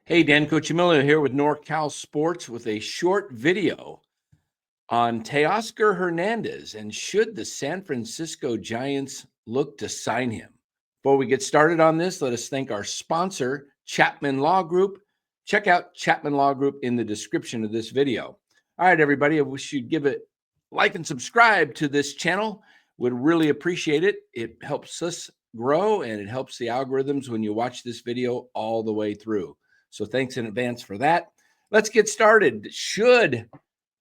Hey, Dan Coachimillo here with NorCal Sports with a short video on Teoscar Hernandez and should the San Francisco Giants look to sign him. Before we get started on this, let us thank our sponsor, Chapman Law Group. Check out Chapman Law Group in the description of this video. All right, everybody, I wish you'd give it like and subscribe to this channel. Would really appreciate it. It helps us grow and it helps the algorithms when you watch this video all the way through. So thanks in advance for that. Let's get started. Should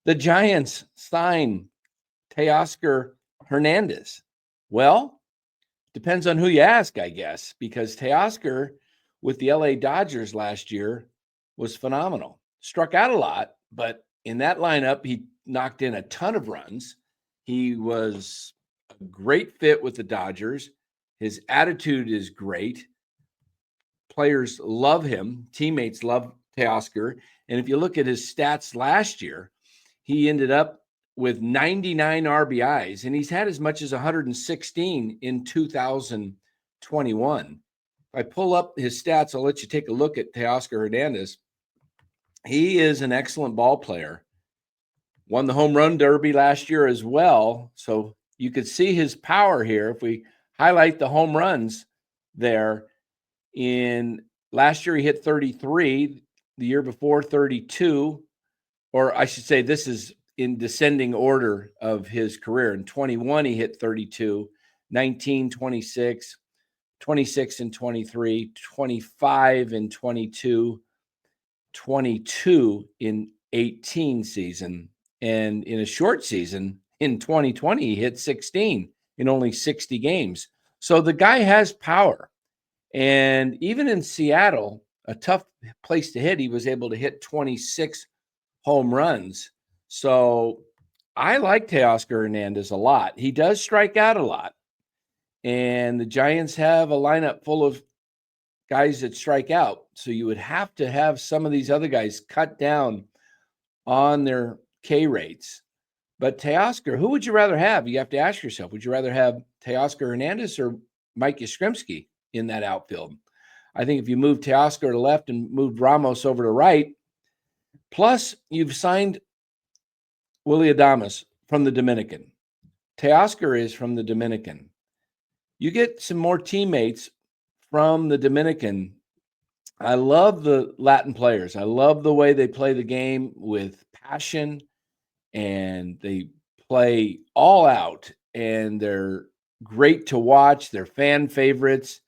the Giants sign Teoscar Hernandez? Well, depends on who you ask, I guess, because Teoscar with the LA Dodgers last year was phenomenal. Struck out a lot, but in that lineup, he knocked in a ton of runs. He was a great fit with the Dodgers. His attitude is great. Players love him. Teammates love Teoscar. And if you look at his stats last year, he ended up with 99 RBIs, and he's had as much as 116 in 2021. If I pull up his stats, I'll let you take a look at Teoscar Hernandez. He is an excellent ball player. Won the home run derby last year as well. So you could see his power here. If we highlight the home runs there, in last year he hit 33, the year before 32, or I should say this is in descending order of his career. In 21 he hit 32, 19, 26, 26 and 23, 25 and 22, 22 in 18 season, and in a short season in 2020 he hit 16 in only 60 games. So the guy has power. And even in Seattle, a tough place to hit, he was able to hit 26 home runs. So I like Teoscar Hernandez a lot. He does strike out a lot. And the Giants have a lineup full of guys that strike out. So you would have to have some of these other guys cut down on their K rates. But Teoscar, who would you rather have? You have to ask yourself, would you rather have Teoscar Hernandez or Mike Yastrzemski in that outfield? I think if you move Teoscar to left and moved Ramos over to right, plus you've signed Willy Adames from the Dominican. Teoscar is from the Dominican. You get some more teammates from the Dominican. I love the Latin players. I love the way they play the game with passion, and they play all out, and they're great to watch. They're fan favorites.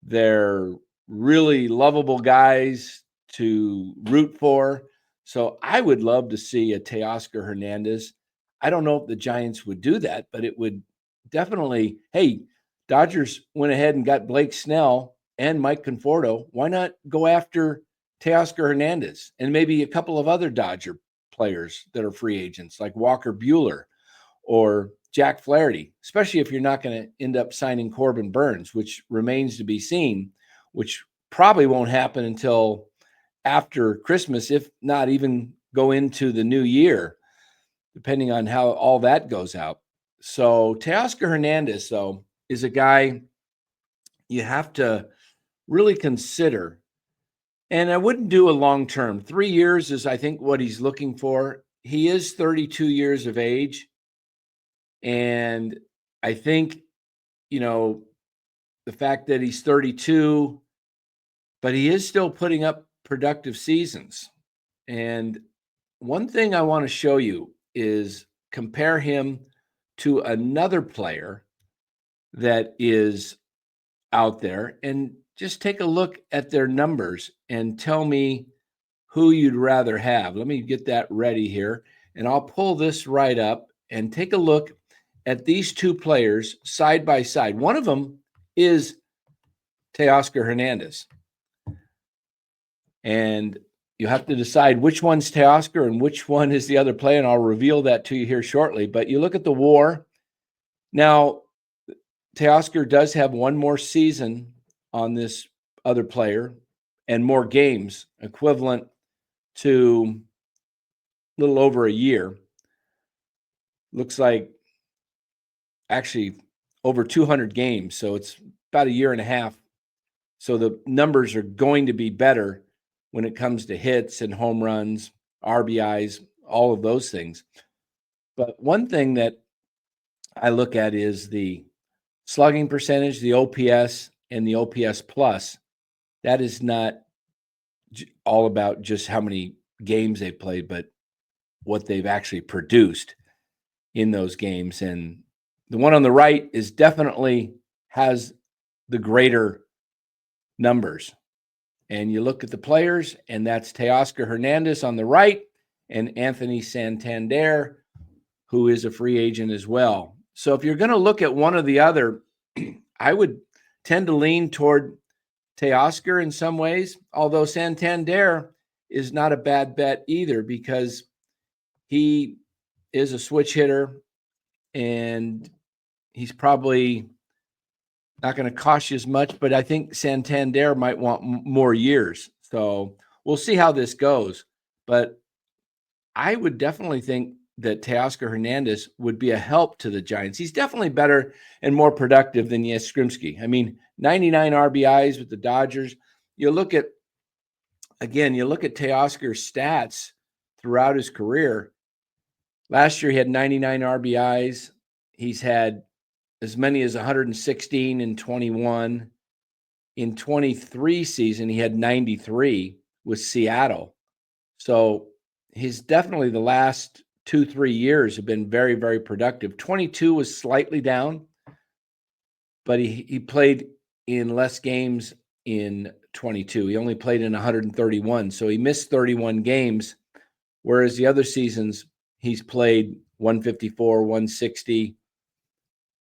They're really lovable guys to root for. So I would love to see a Teoscar Hernandez. I don't know if the Giants would do that, but it would definitely, hey, Dodgers went ahead and got Blake Snell and Mike Conforto. Why not go after Teoscar Hernandez and maybe a couple of other Dodger players that are free agents like Walker Buehler or Jack Flaherty, especially if you're not going to end up signing Corbin Burns, which remains to be seen, which probably won't happen until after Christmas, if not even go into the new year, depending on how all that goes out. So Teoscar Hernandez, though, is a guy you have to really consider. And I wouldn't do a long term. 3 years is, I think, what he's looking for. He is 32 years of age. And I think, the fact that he's 32, but he is still putting up productive seasons. And one thing I want to show you is compare him to another player that is out there and just take a look at their numbers and tell me who you'd rather have. Let me get that ready here, and I'll pull this right up and take a look at these two players side by side. One of them is Teoscar Hernandez. And you have to decide which one's Teoscar and which one is the other player, and I'll reveal that to you here shortly. But you look at the WAR. Now, Teoscar does have one more season on this other player and more games, equivalent to a little over a year. Looks like actually over 200 games. So it's about a year and a half. So the numbers are going to be better when it comes to hits and home runs, RBIs, all of those things. But one thing that I look at is the slugging percentage, the OPS, and the OPS plus. That is not all about just how many games they played, but what they've actually produced in those games. And the one on the right is definitely has the greater numbers. And you look at the players, and that's Teoscar Hernandez on the right and Anthony Santander, who is a free agent as well. So if you're going to look at one or the other, I would tend to lean toward Teoscar in some ways, although Santander is not a bad bet either because he is a switch hitter and he's probably not going to cost you as much, but I think Santander might want more years. So we'll see how this goes. But I would definitely think that Teoscar Hernandez would be a help to the Giants. He's definitely better and more productive than Yastrzemski. I mean, 99 RBIs with the Dodgers. You look at Teoscar's stats throughout his career. Last year, he had 99 RBIs. He's had as many as 116 in 21. In 23 season, he had 93 with Seattle. So he's definitely the last 2-3 years have been very, very productive. 22 was slightly down, but he played in less games in 22. He only played in 131. So he missed 31 games, whereas the other seasons he's played 154, 160,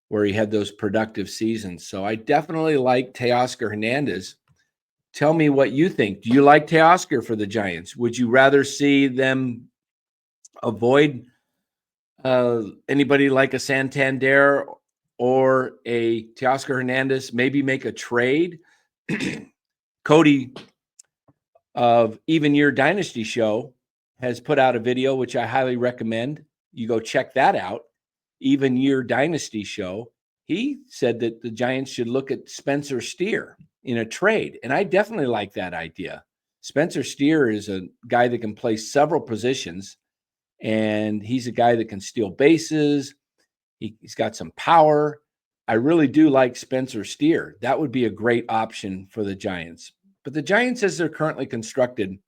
where he had those productive seasons. So I definitely like Teoscar Hernandez. Tell me what you think. Do you like Teoscar for the Giants? Would you rather see them avoid anybody like a Santander or a Teoscar Hernandez, maybe make a trade? Cody of Even Year Dynasty Show has put out a video, which I highly recommend. You go check that out. Even Year Dynasty Show. He said that the Giants should look at Spencer Steer in a trade. And I definitely like that idea. Spencer Steer is a guy that can play several positions, and he's a guy that can steal bases. He's got some power. I really do like Spencer Steer. That would be a great option for the Giants. But the Giants, as they're currently constructed,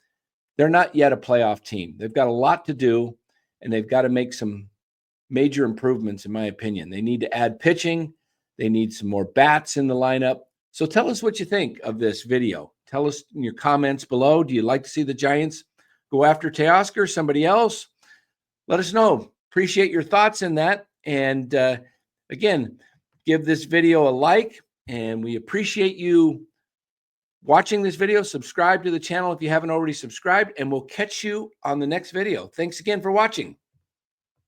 they're not yet a playoff team. They've got a lot to do, and they've got to make some major improvements, in my opinion. They need to add pitching. They need some more bats in the lineup. So tell us what you think of this video. Tell us in your comments below. Do you like to see the Giants go after Teoscar, somebody else? Let us know. Appreciate your thoughts in that. And again, give this video a like, and we appreciate you watching this video. Subscribe to the channel if you haven't already subscribed, and we'll catch you on the next video. Thanks again for watching.